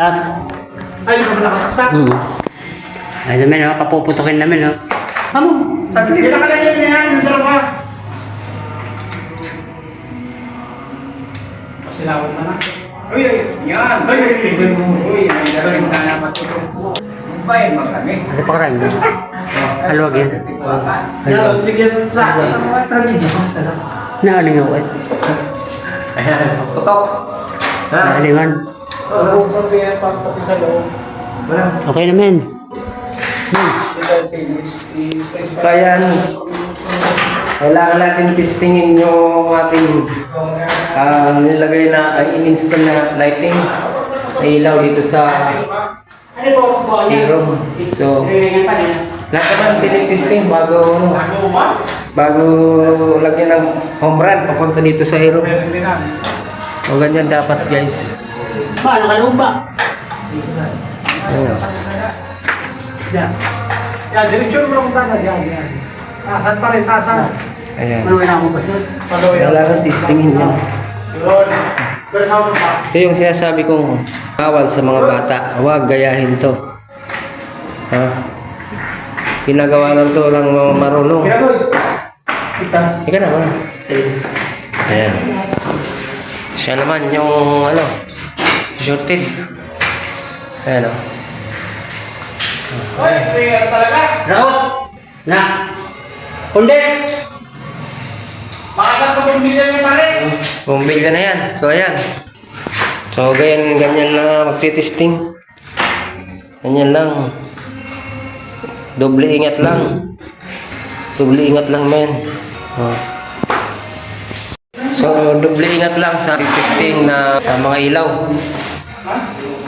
Ay, hindi pa ba nakasaksak? Ay namin, oh, papuputukin namin, oh. Amo, Hindi na kalagyan niya yan, yung dalawa. Pasilawin na na. Uy, yan. Uy, ay dalawa yung nanapat ko. Bayan mo kami. ano pa karang? Haluwag yan. Yan, bigyan sa akin. Naalingaw, eh. Ayan, putok. Naalingan. Oo, sabi yan, pati sa loob. Okay naman. So ayan, kailangan natin testingin yung ating nilagay na in-install na lighting na ilaw dito sa room. So, lahat naman testing bago lagyan ng home run papunta dito sa room. O ganyan dapat guys. Ba, nakaluba. Ayan. Yan. Yan, direksyon mo lang tayo. Yan. Tasan pa rin, tasan. Ayan. Ano na ako ba siya? Kailangan testingin yan. Yun. Pero sa ako pa. Ito yung sinasabi kong bawal sa mga bata. Huwag gayahin to. Ha? Ginagawa lang to ng mga marunong. Ika na ba? Ayan. Siya naman yung ano, shorted. Ayan o. Oy, may talaga. Raot! Na! Kundi! Makasal ko bumili yung pare. Bumbil ka na yan. So ayan. So ganyan na magtitesting. Ganyan lang. Doble ingat lang. Doble ingat lang men. Oh. So doble ingat lang sa testing na mga ilaw.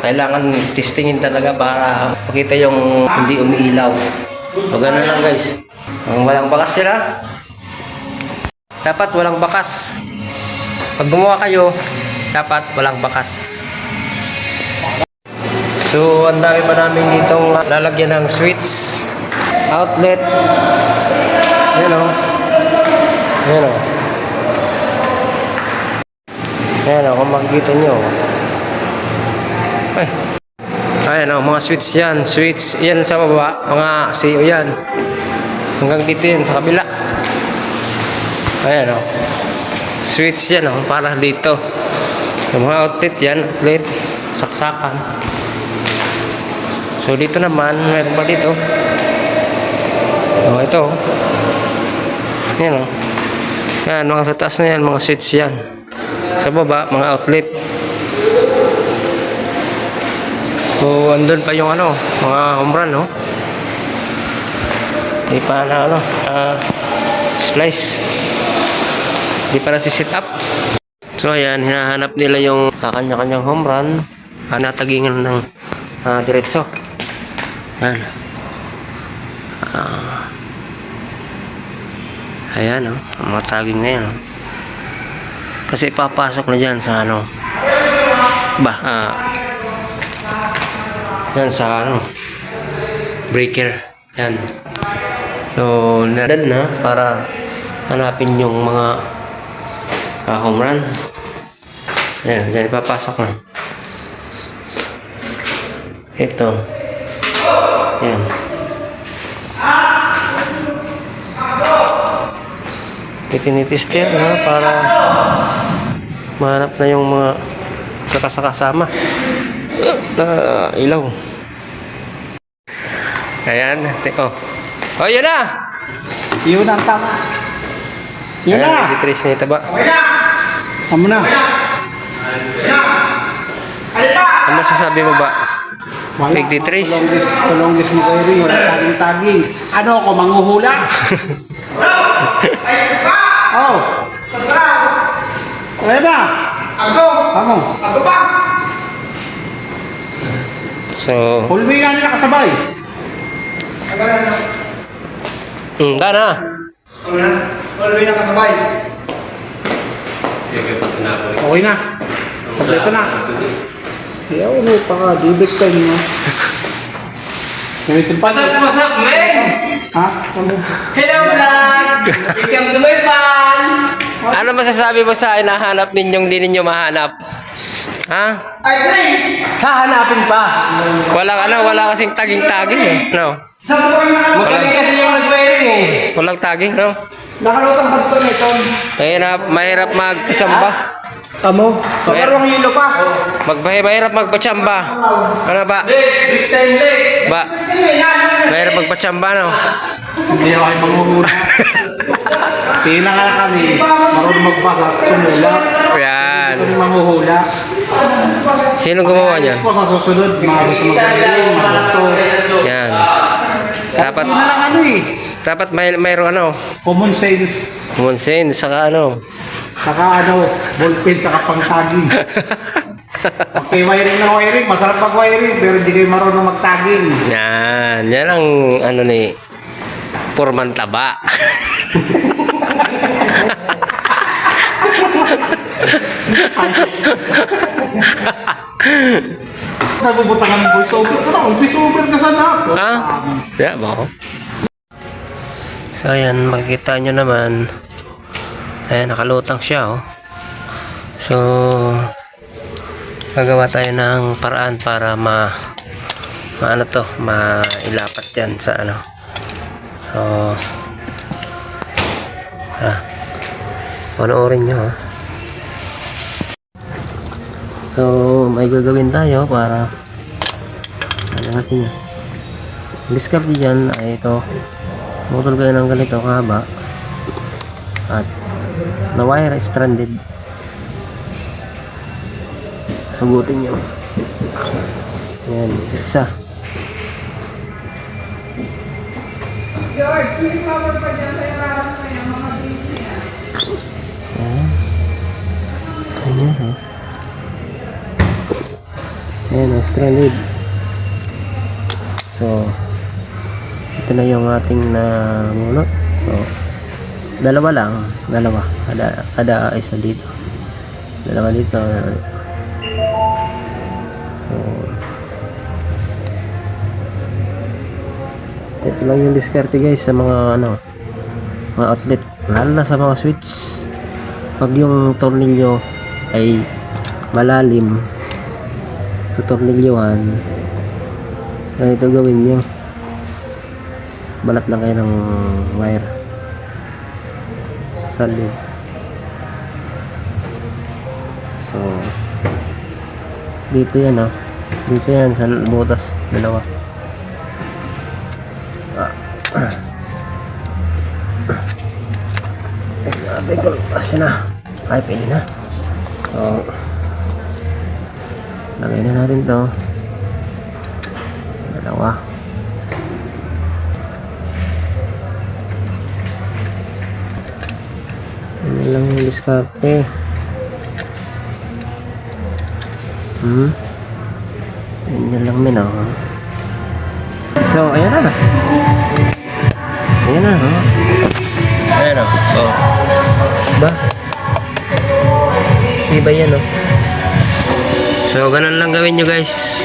Kailangan testingin talaga para makita yung hindi umiilaw. So ganun lang guys. Ang walang bakas sila. Dapat walang bakas. Pag gumawa kayo, dapat walang bakas. So, ang dami pa namin ditong lalagyan ng switch, outlet. Ayan o. Ayan o. Ayan o, kung makikita nyo. Ay. Ayan o, mga switch yan. Switch yan sa baba. Mga CO yan. Hanggang dito yan sa kabila. Ayan o. Switch yan o, para dito. Yung mga outlet yan, outlet, saksakan. So dito naman, meron pa dito. O ito. Yan o. Yan, mga sa taas na yan, mga switch yan. Sa baba, mga outlet. So andun pa yung ano, mga home run no. Di pa na ano, splice. Di pa na si-set up. So ayan, hinahanap nila yung kanya-kanyang home run. Natagingan ng diretso. Ayan. Ayan o, mga tagging na yan o. Kasi papasok na dyan sa ano. Yan sa ano. Breaker. Yan. So, nadan na para hanapin yung mga home run. Ayan, dyan ipapasok na. Ito. Ayan. Itinitester na para mahanap na yung mga kakasakasama na ilaw. Ayan. Oh, yun na! Yun ang tama. Yun Ayan, na. nag-trace na ito ba? Amo na. Ano masasabi mo ba? Wala. Nag-trace? Tulongis mo kayo rin. Wala taging-taging. Ano ako, manghuhula? Oh. Wala na. Amo. So, Hulmi nga nila kasabay. na. Hulmi na kasabay. Okay na. Kompleto na. Ayaw mo pa ka. Dibig tayo mo. Gamitin pa. What's up, man? Ha? Ano? Hello, vlog! Welcome to my fans! Ano masasabi mo sa hinahanap ninyong di ninyo mahanap? Ha? Ay, Dre! Hahanapin pa. Wala kasing taging-taging eh. No? Sa buwan na kami. Magaling kasi yung nag-wearing eh. Walang taging, no? Nakalutang sa ito nito. Mahirap magpatsamba. Tamo. Pagkarong hilo pa. Mahirap magpatsamba. Ano ba? Big time late. Ba? Mahirap magpatsamba, no? Hindi ako kayo manghuhula. Tingnan nga na kami. Marunong magbasa at sumula. Yan. Ito rin manghuhula. Sino gumawa niyan? Ayos po sa susunod. Mga gusto mag-galing, matuto. Yan. Dapat Yun na lang ano eh. dapat mayroong ano, Common sense. common sense saka ano. Saka ano, ballpen, saka pang-tagging. Okay, wiring na wiring. Masarap mag-wiring, pero hindi kayo marunong mag-tagging. Yan ang ano ni Foreman Taba. Nabubutangan ng voiceover. Ano, voiceover ka sana. Ha? Yeah, ba? So ayan, makikita nyo naman. Ayan, nakalutang siya, oh. So, gagawa tayo ng paraan para maano to, mailapat yan sa ano. So, panoorin nyo, oh. So, may gagawin tayo para ano natin yan. Discard dyan ay ito. Butol kayo ng ganito kahaba at na wire stranded. Sugutin nyo. Yan, isa. George, may cover pa dyan sa iharap mo yung mga busy niya. Yan. Ganyan, oh. Ayan, stranded. So, ito na yung ating namulot. So, dalawa. Kada isa dito. Dalawa dito. So, ito lang yung diskarte guys sa mga ano, mga outlet. Lalo na sa mga switch. Pag yung tornilyo ay malalim, tutornilyuhan, ganito gawin nyo. Balat lang kayo ng wire stranded. So dito yan, oh. Dito yan sa butas, dalawa. Tingnan natin kung kasi na. Ay, pwede na. So lagay na natin to, dalawa. Ano lang yung diskarte. Yan lang min, oh. So ayan na. Ayan na, oh. Ayan, oh. Ba? Iba yan, oh. So ganun lang gawin nyo guys.